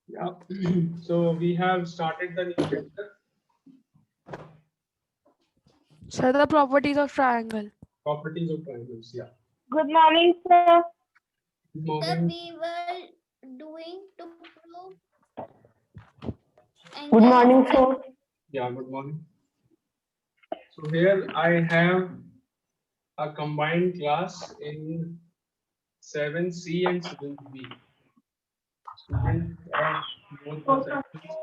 Yeah. So we have started the new chapter, Sir, the properties of triangle. properties of triangles. Yeah. Good morning, sir. Good Sir, morning. we were doing to prove Good angle morning, of sir. Yeah. Good morning. So here I have a combined class in 7C and 7B. Students of both the sections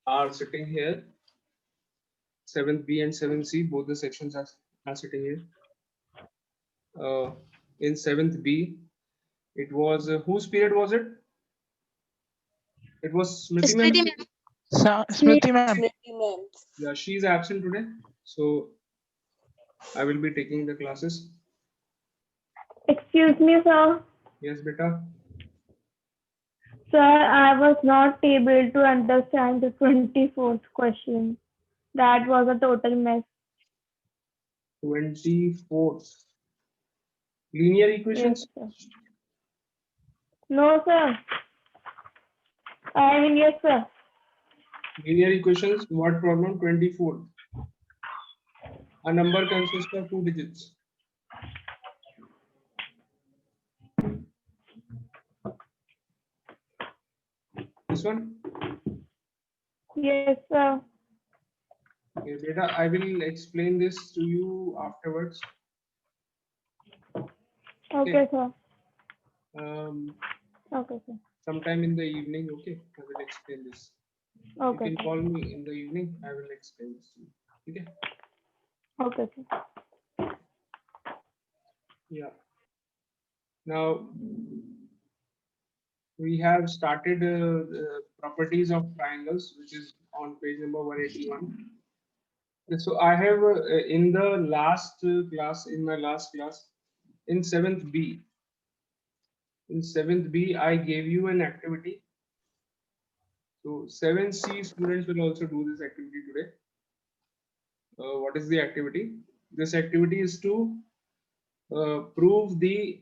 are sitting here. 7B and 7C, both the sections are sitting here. In 7th B, it was whose period was it? It was Smriti ma'am. Smriti ma'am. Yeah, she is absent today, so I will be taking the classes. Excuse me, sir. Yes, beta. Sir, I was not able to understand the 24th question. That was a total mess. 24th. Linear Yes, equations. sir. No, sir. I mean, yes, sir. Linear equations. What problem? 24th. A number consists of 2 digits. This one. Yes, sir. Okay, beta. I will explain this to you afterwards. Okay, sir. Um, Okay, sir. sometime in the evening. Okay, I will explain this. You Okay, can sir. call me in the evening. I will explain this to you. Okay. Okay, sir. Yeah. Now we have started the properties of triangles, which is on page number 181. So I have in the last class, in my last class, in 7th B, I gave you an activity. So 7C students will also do this activity today. What is the activity? This activity is to prove the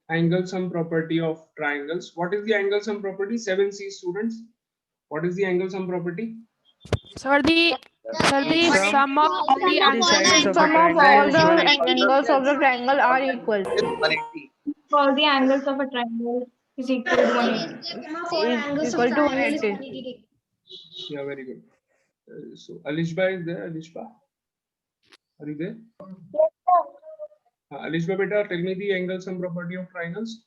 angle sum property of triangles. What is the angle sum property? 7C students. What is the angle sum property? Sir, the sum of all the angles. Sum of all the angles of the triangle triangle are equal. All the angles of a triangle is equal to 180. Is equal to 180. Yeah, very good. So Alishba is there. Alishba, are you there? Alishba, beta, tell me the angle sum property of triangles.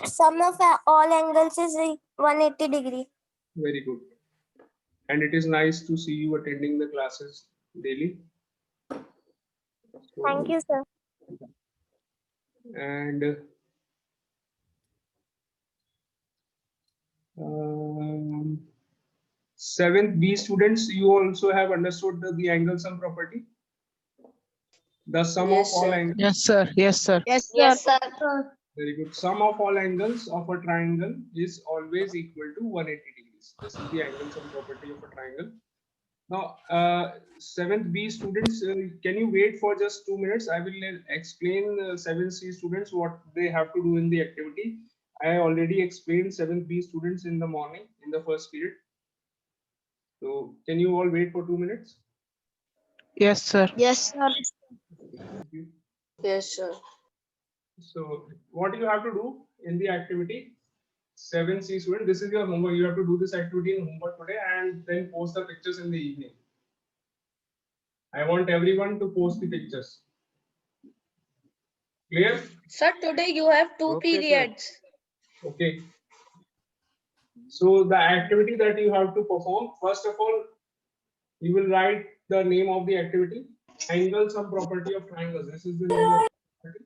Sum of all angles is 180 degree. Very good. And it is nice to see you attending the classes daily. So, Thank you, sir. and um, 7th B students, you also have understood the angle sum property. The sum of all angles. Yes, sir. Yes, sir. Yes, sir. Very good. Sum of all angles of a triangle is always equal to 180 degrees. This is the angle sum property of a triangle. Now, 7th B students, can you wait for just 2 minutes? I will explain 7th C students what they have to do in the activity. I already explained 7th B students in the morning in the first period. So, can you all wait for 2 minutes? Yes, sir. Yes, sir. Thank you. Yes, sir. So, what you have to do in the activity? 7C student, this is your homework. You have to do this activity in homework today and then post the pictures in the evening. I want everyone to post the pictures. Clear? Sir, today you have two periods. Okay. So the activity that you have to perform, first of all, you will write the name of the activity. Angle sum property of triangles. This is the name of the activity.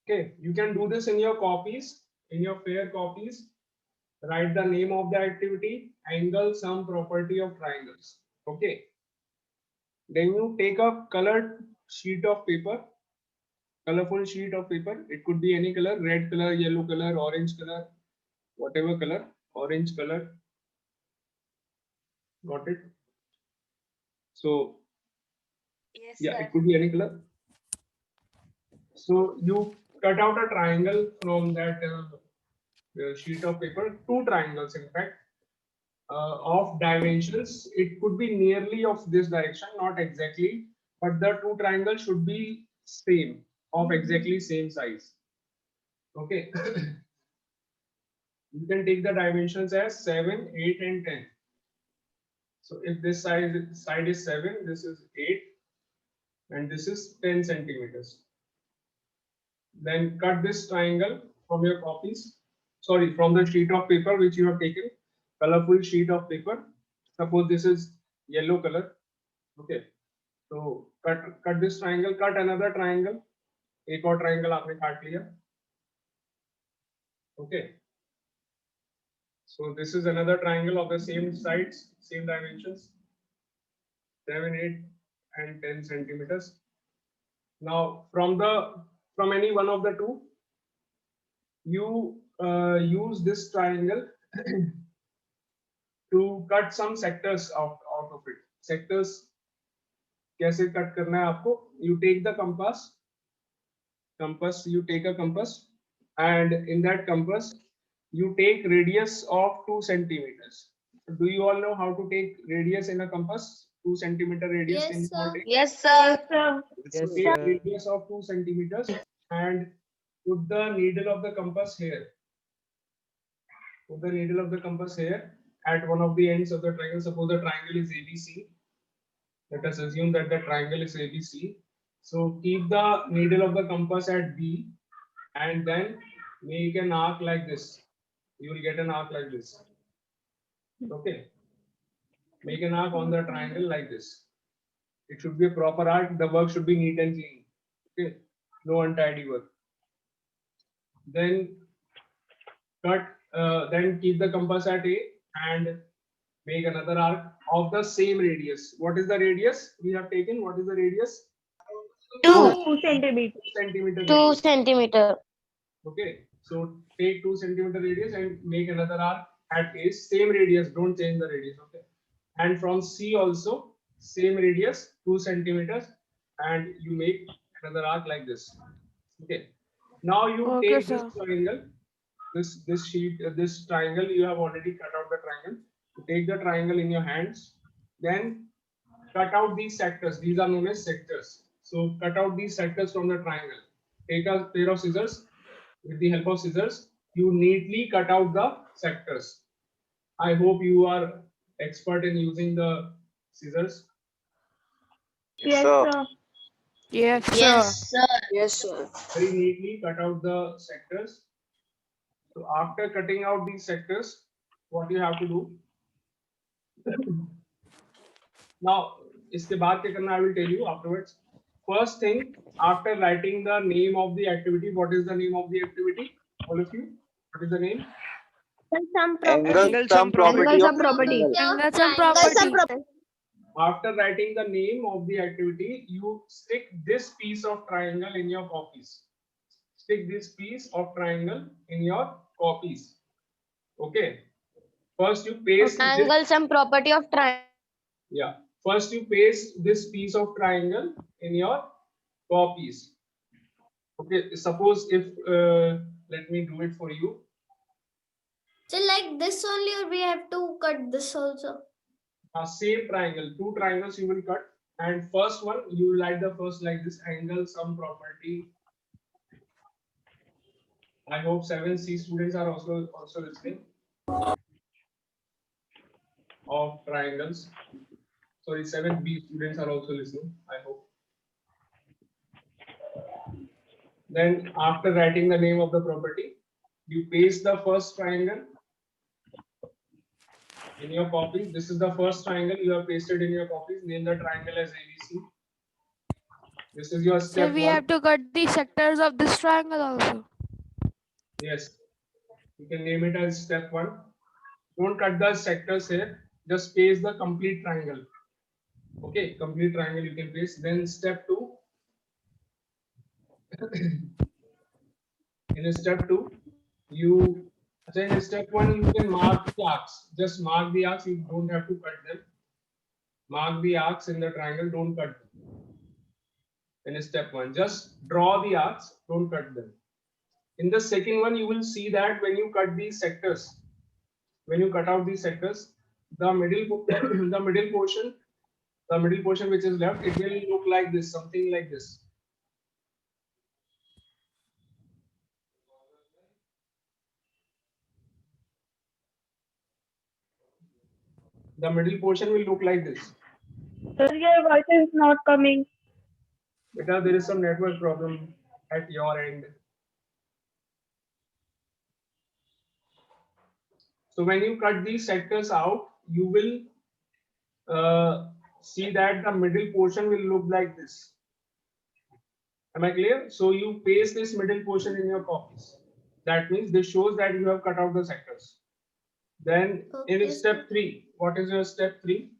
Okay, you can do this in your copies, in your fair copies. Write the name of the activity, angle sum property of triangles. Okay. Then you take a colored sheet of paper, colorful sheet of paper. It could be any color, red color, yellow color, orange color, whatever color, orange color. Got it? So Yes, yeah, sir. it could be any color. So you cut out a triangle from that sheet of paper, two triangles in fact, of dimensions. It could be nearly of this direction, not exactly, but the two triangles should be same, of exactly same size. Okay. You can take the dimensions as 7, 8, and 10. So if this side is 7, this is 8, and this is 10 centimeters. Then cut this triangle from your copies. Sorry, from the sheet of paper which you have taken, colorful sheet of paper. Suppose this is yellow color. Okay. So cut this triangle, cut another triangle. एक और triangle आपने काट लिया. Okay. So this is another triangle of the same sides, same dimensions. 7, 8, and 10 centimeters. Now from any one of the two, you use this triangle to cut some sectors out of it. Sectors कैसे cut करना है आपको? You take the compass. You take a compass, and in that compass, you take radius of 2 centimeters. Do you all know how to take radius in a compass? 2 centimeter radius. Yes, can you all sir. take? Yes, sir. Sir, So take radius of 2 centimeters and put the needle of the compass here. Put the needle of the compass here at one of the ends of the triangle. Suppose the triangle is ABC. Let us assume that the triangle is ABC. So keep the needle of the compass at B and then make an arc like this. You will get an arc like this. Okay. Make an arc on the triangle like this. It should be a proper arc. The work should be neat and clean. Okay. No untidy work. Then then keep the compass at A and make another arc of the same radius. What is the radius we have taken? What is the radius? 2 centimeters. 2 centimeter. 2 centimeter. Okay, so take 2 centimeter radius and make another arc at A, same radius, don't change the radius. Okay, and from C also same radius, 2 centimeters, and you make another arc like this. Okay, now you Okay, take sir. this triangle, this triangle. You have already cut out the triangle. You take the triangle in your hands, then cut out these sectors. These are known as sectors. So cut out these sectors from the triangle. Take a pair of scissors. With the help of scissors, you neatly cut out the sectors. I hope you are expert in using the scissors. Yes, sir. Yes, sir. Yes, sir. Yes, sir. Very neatly cut out the sectors. So after cutting out these sectors, what you have to do? Now, इसके बाद क्या करना? I will tell you afterwards. First thing, after writing the name of the activity, what is the name of the activity? All of you, what is the name? Some Angle sum property of property. Angles and property. After writing the name of the activity, you stick this piece of triangle in your copies. Stick this piece of triangle in your copies. Okay. First you paste this. Angle sum property of triangle. Yeah. First you paste this piece of triangle in your copies. Okay. Suppose if let me do it for you. So like this only, or we have to cut this also? Same triangle, two triangles you will cut, and first one you will write the first like this, angle sum property. I hope 7C students are also listening. Of triangles. Sorry, 7B students are also listening, I hope. Then after writing the name of the property, you paste the first triangle in your copy. This is the first triangle you have pasted in your copies. Name the triangle as ABC. This is your So step we one. have to cut the sectors of this triangle also. Yes, you can name it as step one. Don't cut the sectors here. Just paste the complete triangle. Okay, complete triangle you can paste. Then step two. In step two, in step one you can mark the arcs. Just mark the arcs. You don't have to cut them. Mark the arcs in the triangle. Don't cut them. In step one, just draw the arcs. Don't cut them. In the second one, you will see that when you cut these sectors, when you cut out these sectors, the middle the middle portion which is left, it will look like this, something like this. The middle portion will look like this. Sir, your voice is not coming. Because there is some network problem at your end. So when you cut these sectors out, you will see that the middle portion will look like this. Am I clear? So you paste this middle portion in your copies. That means this shows that you have cut out the sectors. Then in Okay, step 3, what is your step 3?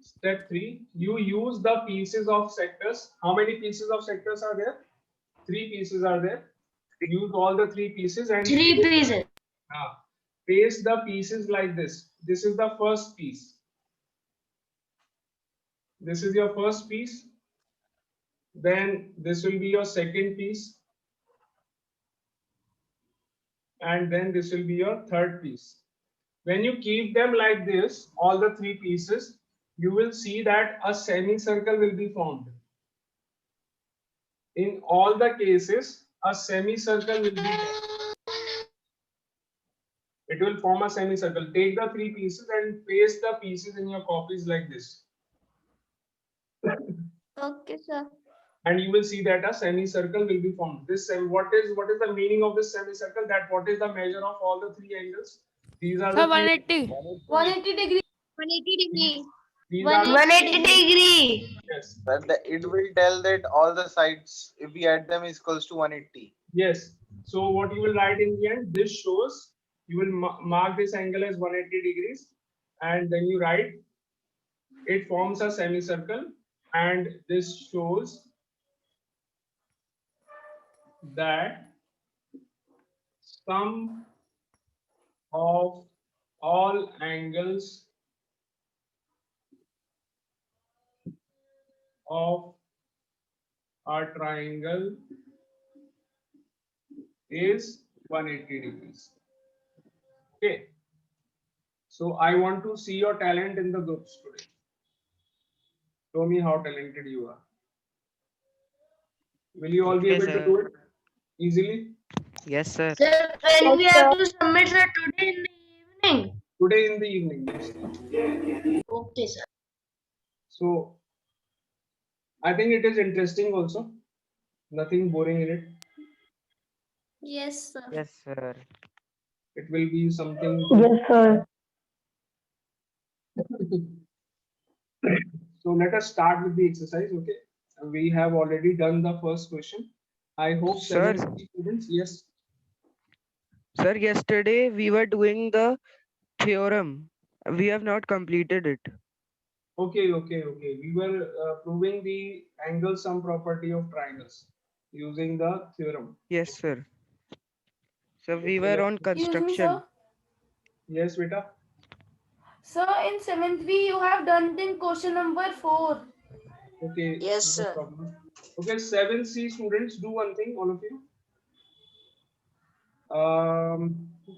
Step 3, you use the pieces of sectors. How many pieces of sectors are there? 3 pieces are there. Use all the 3 pieces and paste the pieces like this. This is the first piece. This is your first piece. Then this will be your second piece. And then this will be your third piece. When you keep them like this, all the 3 pieces, you will see that a semicircle will be formed. In all the cases, a semicircle will be formed. It will form a semicircle. Take the 3 pieces and paste the pieces in your copies like this. Okay, sir. And you will see that a semicircle will be formed. This what is the meaning of this semicircle? That what is the measure of all the 3 angles? These are Sir, the 180. 180 degree. 180 degree. these are the 180 degree. yes. But it will tell that all the sides, if we add them, is equals to 180. Yes. So what you will write in the end, this shows, you will mark this angle as 180 degrees, and then you write it forms a semicircle, and this shows that sum of all angles of a triangle is 180 degrees. Okay. So I want to see your talent in the groups today. Show me how talented you are. Will you all be Okay, able to sir. do it easily? Yes, sir. Sir, when we have to submit, sir, today in the evening. Today in the evening, yes. Okay, sir. So I think it is interesting also. Nothing boring in it. Yes, sir. Yes, sir. It will be something. Yes, sir. So let us start with the exercise. Okay. We have already done the first question. I hope Sir. 7 students. Yes. Sir, yesterday we were doing the theorem. We have not completed it. Okay. We were proving the angle sum property of triangles using the theorem. Yes, sir. So we Okay, were on construction. Yes, beta. Sir, in 7th B, you have done in question number 4. Okay. Yes, no sir. problem. Okay, 7C students, do one thing, all of you.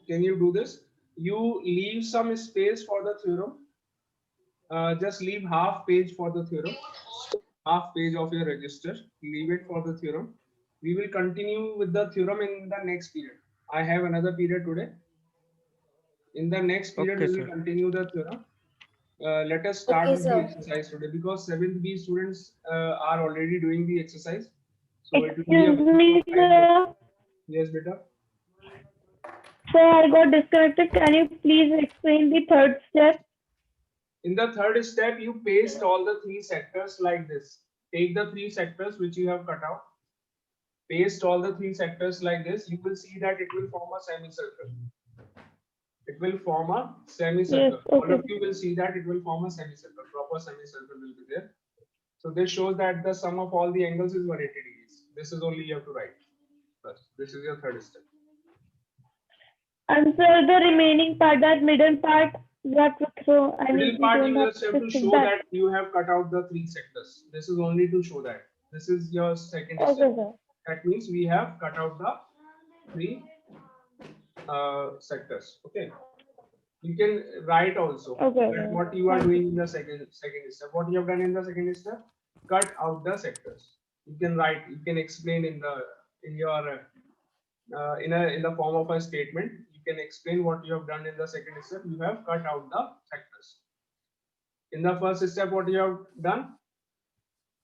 Can you do this? You leave some space for the theorem. Just leave half page for the theorem. Half page of your register. Leave it for the theorem. We will continue with the theorem in the next period. I have another period today. In the next period, Okay, we will sir. continue the theorem. Let us start Okay, with the sir. exercise today because 7th B students are already doing the exercise. So it will be a Excuse me, sir. yes, beta. Sir, I got disconnected. Can you please explain the third step? In the third step, you paste all the 3 sectors like this. Take the 3 sectors which you have cut out. Paste all the 3 sectors like this. You will see that it will form a semicircle. It will form a semicircle. Yes, All okay. of you will see that it will form a semicircle. Proper semicircle will be there. So this shows that the sum of all the angles is 180 degrees. This is only you have to write first. This is your third step. And sir, the remaining part, that middle part, you have to throw. I mean, Middle we part, don't you have just have to to fix show that. that you have cut out the 3 sectors. This is only to show that. This is your second Okay, step. sir. That means we have cut out the three sectors. Okay. You can write also Okay. that what you are doing in the second step. What you have done in the second step, cut out the sectors. You can write. You can explain in your in the form of a statement. You can explain what you have done in the second step. You have cut out the sectors. In the first step, what you have done?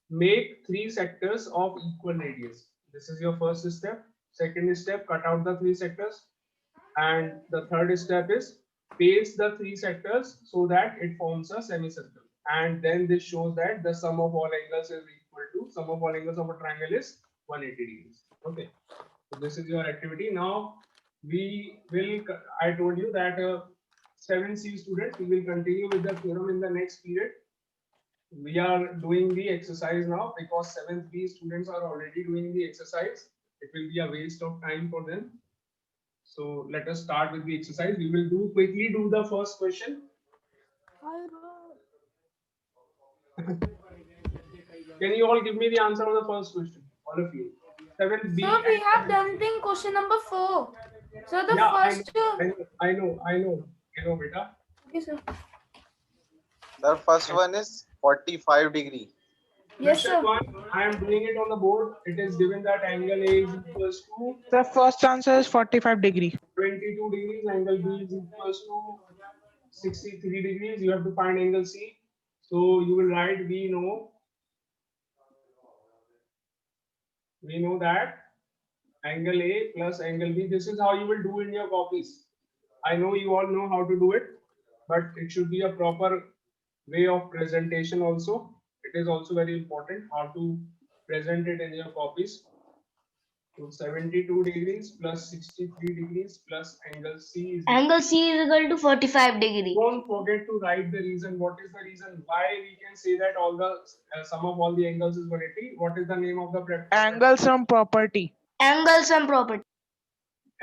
Make three sectors of equal radius. This is your first step. Second step, cut out the three sectors. And the third step is paste the three sectors so that it forms a semicircle. And then this shows that the sum of all angles is equal to sum of all angles of a triangle is 180 degrees. Okay. So this is your activity. Now we will, I told you that 7C students, we will continue with the theorem in the next period. We are doing the exercise now because 7th B students are already doing the exercise. It will be a waste of time for them. So let us start with the exercise. We will quickly do the first question. Can you all give me the answer of the first question? All of you. 7th B. Sir, we have done thing question number 4. So the Yeah, first. I know, beta. Okay, sir. The first one is 45 degree. Yes, Question sir. 1, I am doing it on the board. It is given that angle A is equals to The first answer is 45 degree. 22 degrees, angle B is equals to 63 degrees. You have to find angle C. So you will write we know that angle A plus angle B. This is how you will do in your copies. I know you all know how to do it, but it should be a proper way of presentation also. It is also very important how to present it in your copies. So 72 degrees plus 63 degrees plus angle C is Angle C is equal to 45 degree. Don't forget to write the reason. What is the reason why we can say that all the sum of all the angles is 180? What is the name of the practice? Angle sum property. Angle sum property.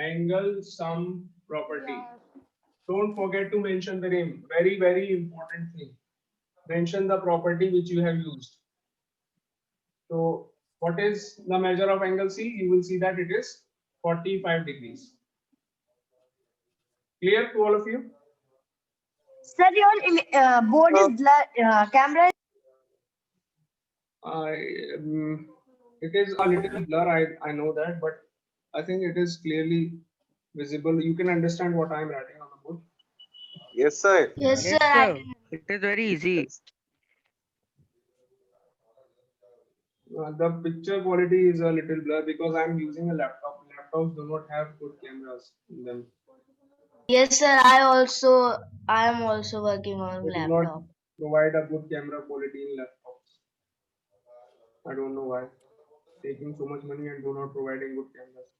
Angle sum property. Don't forget to mention the name. Very, very important thing. Mention the property which you have used. So what is the measure of angle C? You will see that it is 45 degrees. Clear to all of you? Sir, your board is blur, camera. It is a little blur. I know that, but I think it is clearly visible. You can understand what I am writing on the board. Yes, sir. Yes, Yes, sir. I sir. can. It is very easy. The picture quality is a little blur because I am using a laptop. Laptops do not have good cameras in them. Yes, sir. I am also working on They do not laptop. provide a good camera quality in laptops. I don't know why. Taking so much money and do not providing good cameras.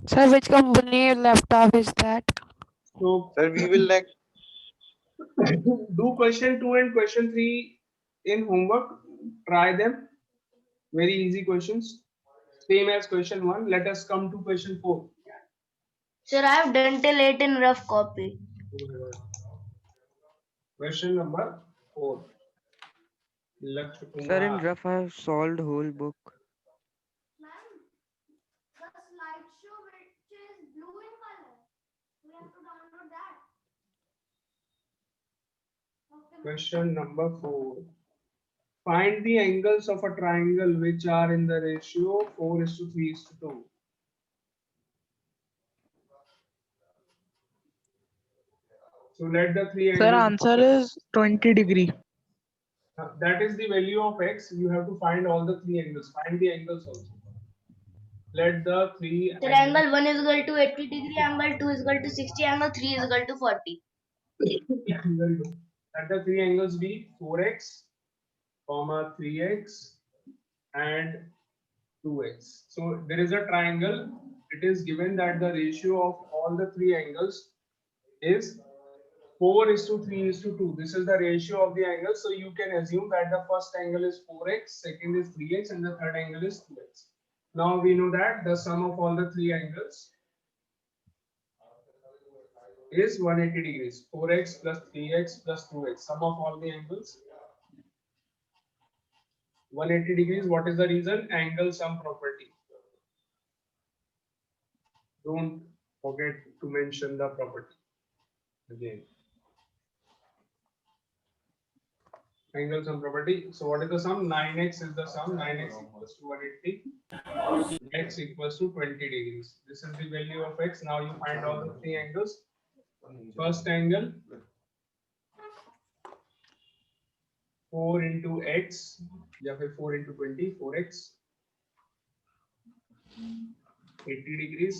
Sir, which company laptop is that? So Sir, we will next. do question 2 and question 3 in homework. Try them. Very easy questions. Same as question 1. Let us come to question 4. Sir, I have done till 8 in rough copy. Question number 4. Sir, in rough, I have solved whole book. The slideshow which is blue in color. We have to download that. Question number 4. Find the angles of a triangle which are in the ratio 4:3:2. So let the three Sir, angles. answer is 20 degree. That is the value of x. You have to find all the three angles. Find the angles also. Let the three. Sir, angle 1 is equal to 80 degree, angle 2 is equal to 60, angle 3 is equal to 40. Very good. Let the three angles be 4x, comma 3x, and 2x. So there is a triangle. It is given that the ratio of all the three angles is 4:3:2. This is the ratio of the angles. So you can assume that the first angle is 4x, second is 3x, and the third angle is 2x. Now we know that the sum of all the three angles is 180 degrees. 4x plus 3x plus 2x. Sum of all the angles 180 degrees. What is the reason? Angle sum property. Don't forget to mention the property again. Angle sum property. So what is the sum? 9x is the sum. 9x equals to 180. X equals to 20 degrees. This is the value of x. Now you find all the three angles. First angle 4 into x, या फिर 4 into 20, 4x, 80 degrees.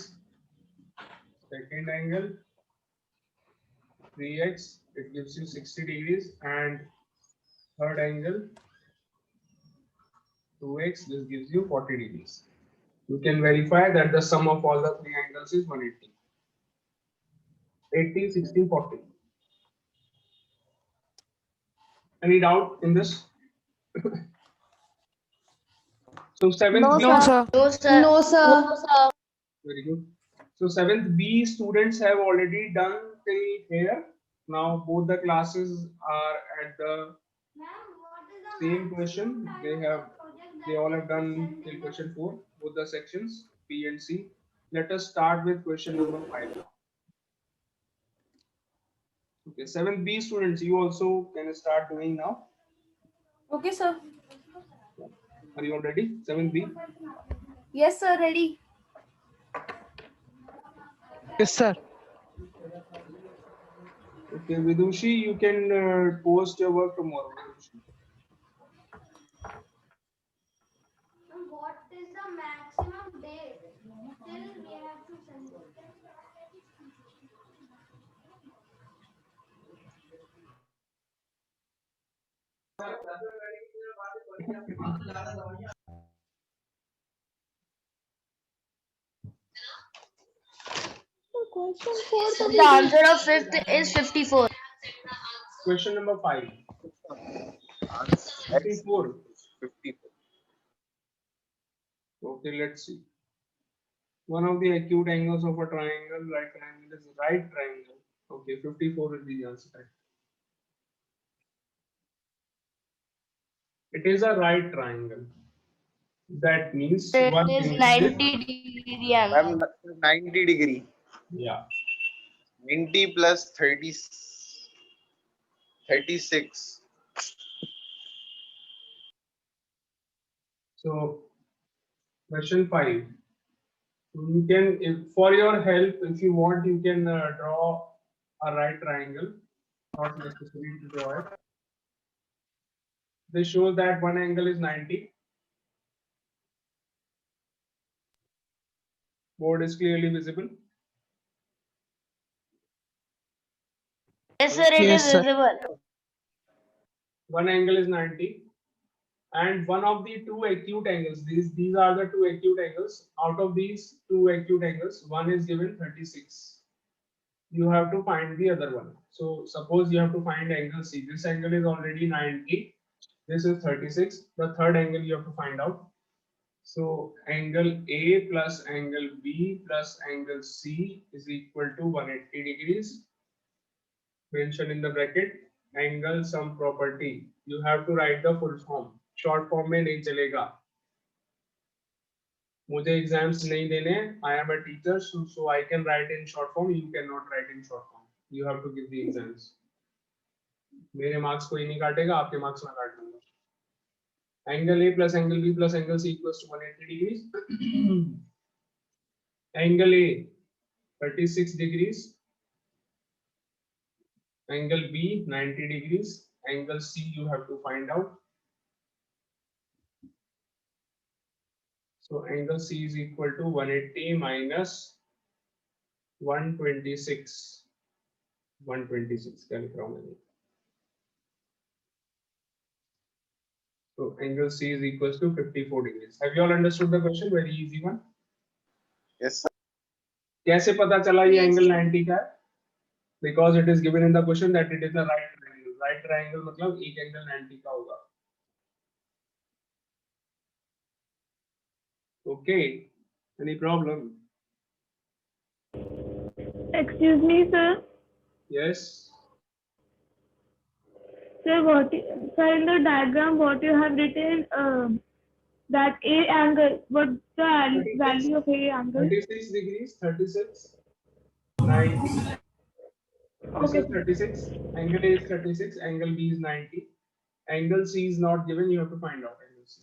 Second angle 3x, it gives you 60 degrees, and third angle 2x, this gives you 40 degrees. You can verify that the sum of all the three angles is 180. 80, 60, 40. Any doubt in this? So seventh B, No, sir. No, sir. No, sir. very good. So seventh B students have already done till here. Now both the classes are at the same question. They all have done till question 4, both the sections B and C. Let us start with question number 5. Okay, 7th B students, you also can start doing now. Okay, sir. Are you all ready? 7th B. Yes, sir. Ready. Yes, sir. Okay, Vidushi, you can post your work tomorrow. Vidushi. What is the maximum date till we have to send it? The answer of fifth is 54. Question number 5. Answer X 54. 54. Okay, let's see. One of the acute angles of a triangle, right triangle, is right triangle. Okay, 54 is the answer. It is a right triangle. That means It one is angle 90 degree angle. 90 degree. Yeah. 90 plus 30, 36. So, question 5. You can, if for your help, if you want, you can draw a right triangle. Not necessary to draw it. This shows that one angle is 90. Board is clearly visible. Yes, sir, it Yes, is sir. visible. One angle is 90. And one of the two acute angles, these are the two acute angles. Out of these two acute angles, one is given 36. You have to find the other one. So suppose you have to find angle C. This angle is already 90. This is 36. The third angle you have to find out. So angle A plus angle B plus angle C is equal to 180 degrees. Mention in the bracket angle sum property. You have to write the full form. Short form में नहीं चलेगा. मुझे exams नहीं देने. I am a teacher, so I can write in short form. You cannot write in short form. You have to give the exams. मेरे marks कोई नहीं काटेगा, आपके मार्क्स में काट दूंगा. Angle A plus angle B plus angle C equals to 180 degrees. Angle A 36 degrees. Angle B 90 degrees. Angle C you have to find out. So angle C is equal to 180 minus 126. 126. So angle C is equals to 54 degrees. Have you all understood the question? Very easy one. Yes, sir. कैसे पता चला ये angle 90 का है? because it is given in the question that it is a right triangle. Right triangle मतलब एक angle 90 का होगा. Okay, any problem? Excuse me, sir. Yes. Sir, sir, in the diagram, what you have written, that A angle, what's the value of A angle? 36 degrees, 36, 90. This Okay, is 36. Angle A is 36. Angle B is 90. Angle C is not given. You have to find out angle C.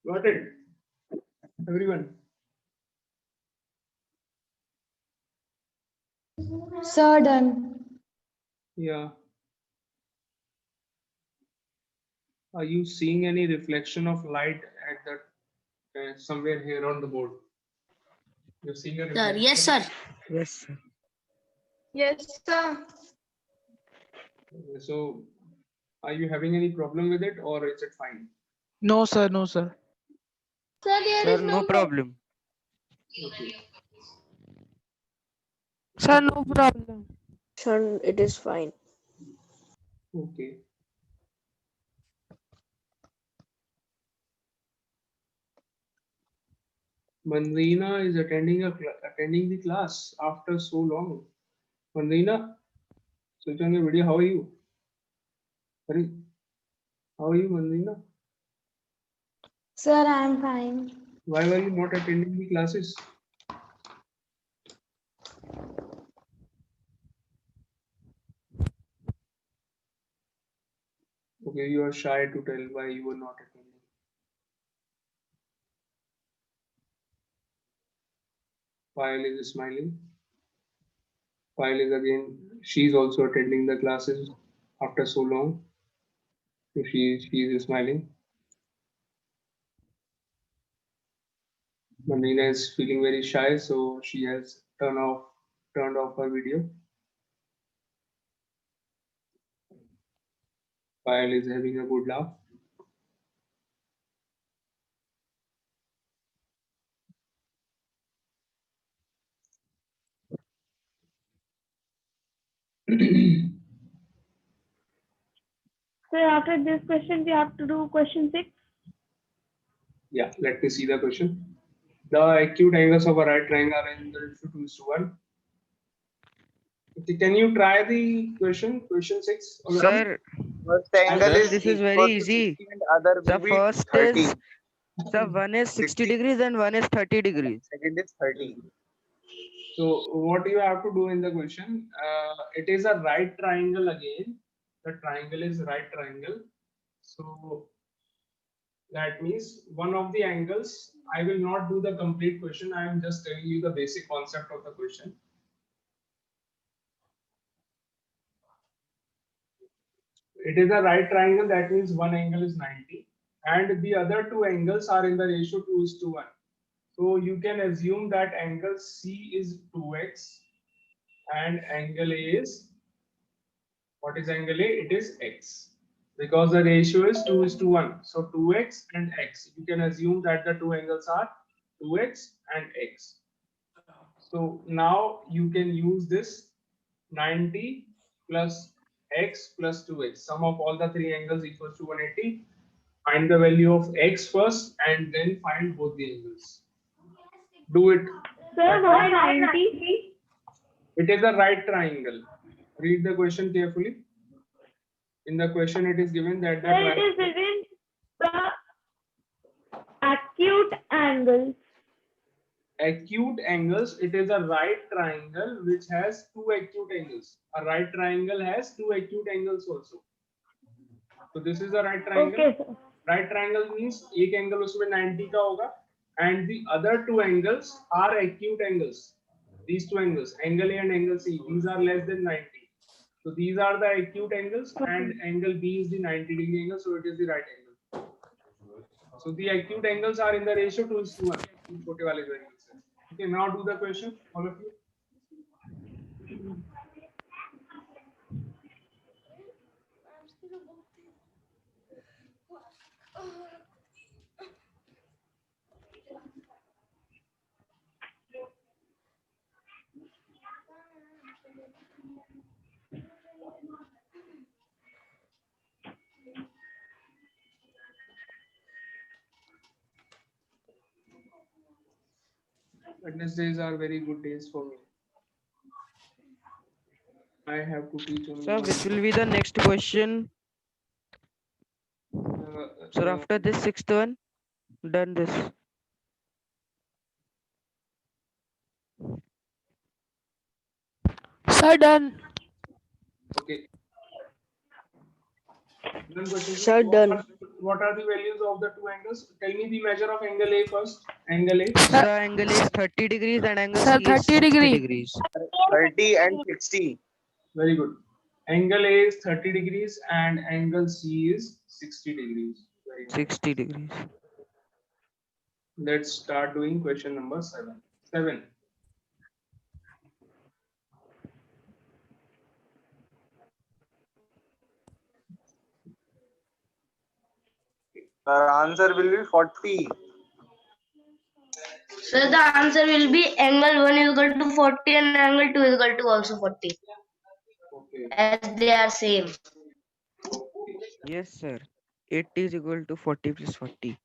Got it, everyone? Sir, done. Yeah. Are you seeing any reflection of light at that somewhere here on the board? You're seeing a Sir, reflection? yes, sir. Yes, sir. Yes, sir. So, are you having any problem with it, or is it fine? No, sir. No, sir. Sir, there Sir, no problem. Okay. Sir, no problem. Sure, it is fine. Okay. Mandina is attending the class after so long. Mandina, switch on your video. How are you? Sorry. How are you, Mandina? Sir, I am fine. Why were you not attending the classes? Okay, you are shy to tell why you were not attending. Payal is smiling. Payal is again, she's also attending the classes after so long. So she is smiling. Mandina is feeling very shy, so she has turned off her video. Payal is having a good laugh. so after this question, we have to do question 6. Yeah, let me see the question. The acute angles of a right triangle are in the ratio 2:1. Okay, can you try the question 6? Sir, First angle Sir, is this is very equal to easy. 60 and other The will be first 30. is, the one is 60 degrees and one is 30 degrees. Second is 30. So what you have to do in the question, it is a right triangle again. The triangle is right triangle. So that means one of the angles, I will not do the complete question. I am just telling you the basic concept of the question. It is a right triangle, that means one angle is 90 and the other two angles are in the ratio 2:1. So you can assume that angle C is 2x and angle A is, what is angle A? It is x, because the ratio is 2:1. So 2x and x. You can assume that the two angles are 2x and x. So now you can use this 90 plus x plus 2x. Sum of all the three angles equals to 180. Find the value of x first and then find both the angles. Do it. Sir, why 90? It is a right triangle. Read the question carefully. In the question, it is given that the Sir, it is written the acute angles. acute angles, it is a right triangle which has two acute angles. A right triangle has two acute angles also. So this is a right triangle. Okay, sir. Right triangle means एक angle उसमें 90 का होगा and the other two angles are acute angles. These two angles, angle A and angle C, these are less than 90. So these are the acute angles and angle B is the 90-degree angle, so it is the right angle. So the acute angles are in the ratio 2:1. छोटे वाले जो angles हैं. Okay, now do the question, all of you. Wednesdays are very good days for me. I have to teach only Sir, one. which will be the next question? Sir, Uh, after this sixth one, done this. Sir, done. okay. One question. Sir, done. What are the values of the two angles? Tell me the measure of angle A first. Angle A. Sir, angle is 30 degrees and angle Sir, C is 30 60 degree. degrees. 30 and 60. Very good. Angle A is 30 degrees and angle C is 60 degrees. Very good. 60 degrees. Let's start doing question number 7. 7. The answer will be 40. So the answer will be angle 1 is equal to 40 and angle 2 is equal to also 40, Okay. as they are same. Okay. Yes, sir. 80 is equal to 40 plus 40.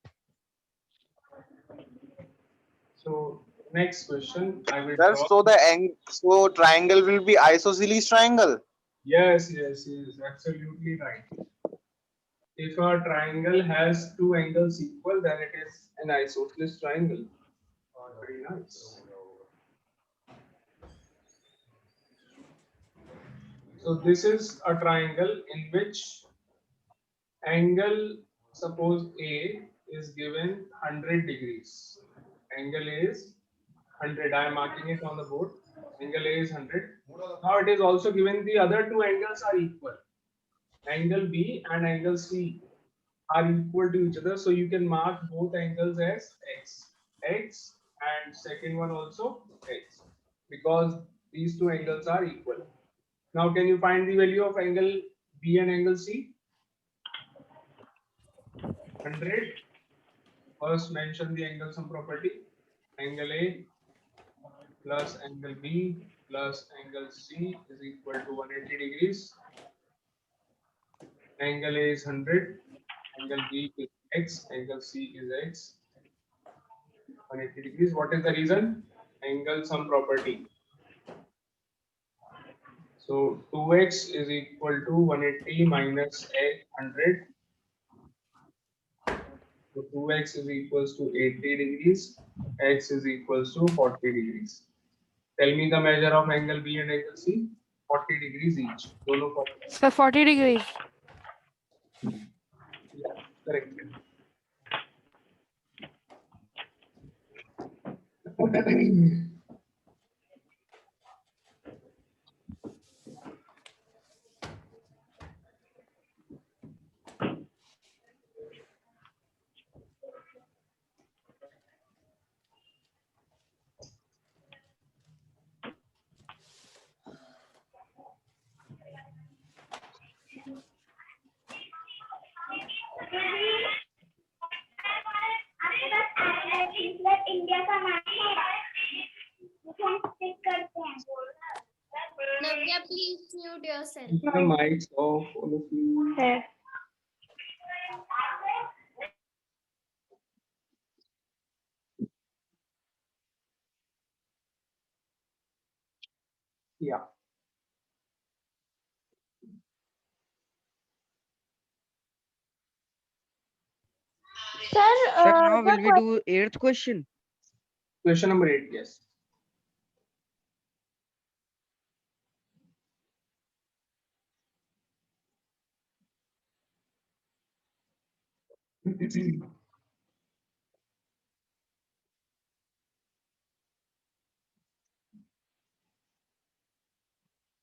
So next question I will Sir, draw. so triangle will be isosceles triangle. Yes, absolutely right. If a triangle has two angles equal, then it is an isosceles triangle. Very nice. So this is a triangle in which angle, suppose A is given 100 degrees. Angle A is 100. I am marking it on the board. Angle A is 100. Now it is also given the other two angles are equal. Angle B and angle C are equal to each other. So you can mark both angles as X. X and second one also X. Because these two angles are equal. Now can you find the value of angle B and angle C? 100. First mention the angle sum property. Angle A plus angle B plus angle C is equal to 180 degrees. Angle A is 100. Angle B is X. Angle C is X. 180 degrees. What is the reason? Angle sum property. So 2x is equal to 180 minus 100. So 2x is equals to 80 degrees. X is equals to 40 degrees. Tell me the measure of angle B and angle C. 40 degrees each. दोनों 40. Sir, 40 degrees. Yeah, correct. India का map करते हैं Navya, please mute yourself. Keep the mics off, all of you. है Yeah. Sir, Sir, now the will we do 8th question? Question number 8. Yes.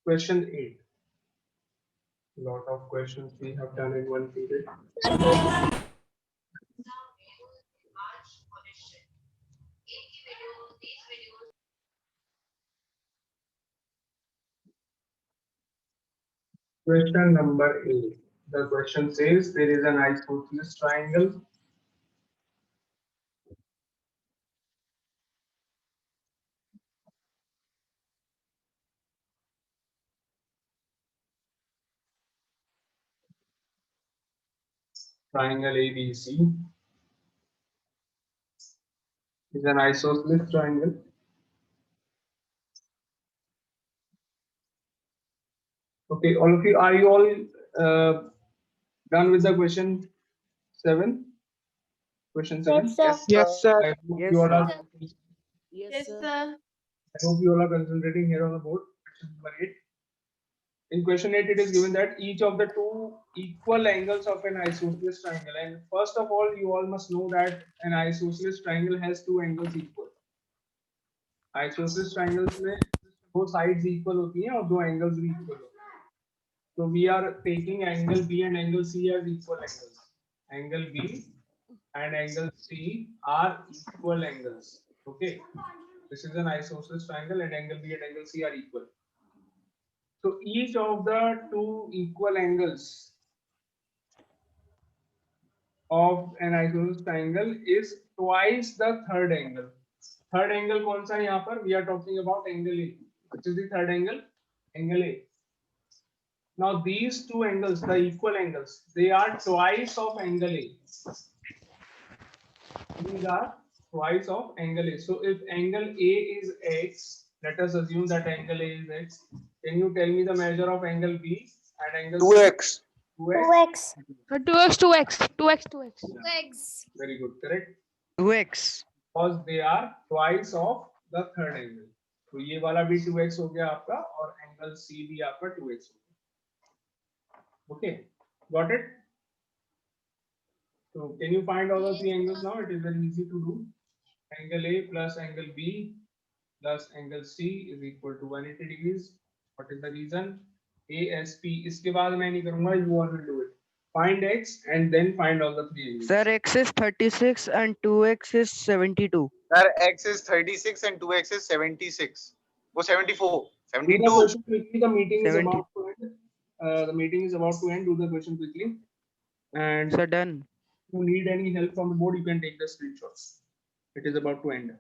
Question 8. Lot of questions we have done in one period. Question number 8. The question says there is an isosceles triangle. Triangle ABC is an isosceles triangle. Okay, all of you, are you all done with the question 7? Question 7. Yes, sir. Yes, sir. I hope Yes, you all sir. are. Yes, sir. I hope you all are concentrating here on the board. Question number 8. In question 8, it is given that each of the two equal angles of an isosceles triangle. And first of all, you all must know that an isosceles triangle has two angles equal. Isosceles triangles में दो sides equal होती हैं और दो angles भी equal होते हैं. So we are taking angle B and angle C as equal angles. Angle B and angle C are equal angles. Okay. This is an isosceles triangle and angle B and angle C are equal. So each of the two equal angles of an isosceles triangle is twice the third angle. Third angle कौन सा है यहाँ पर? We are talking about angle A. Which is the third angle? Angle A. Now these two angles, the equal angles, they are twice of angle A. These are twice of angle A. So if angle A is X, let us assume that angle A is X. Can you tell me the measure of angle B and angle 2x. 2x? 2x. Very good, correct? 2x. Because they are twice of the third angle. तो ये वाला भी 2x हो गया आपका और angle C भी आपका 2x हो गया. Okay, got it? So can you find all the three angles now? It is very easy to do. Angle A plus angle B plus angle C is equal to 180 degrees. What is the reason? ASP. इसके बाद मैं नहीं करूँगा. You all will do it. Find x and then find all the three angles. Sir, x is 36 and 2x is 72. Sir, x is 36 and 2x is 76. Oh, 74. Do the 72. question quickly. The meeting is 70. about to end. The meeting is about to end. Do the question quickly. And Sir, done. if you need any help from the board, you can take the screenshots. It is about to end.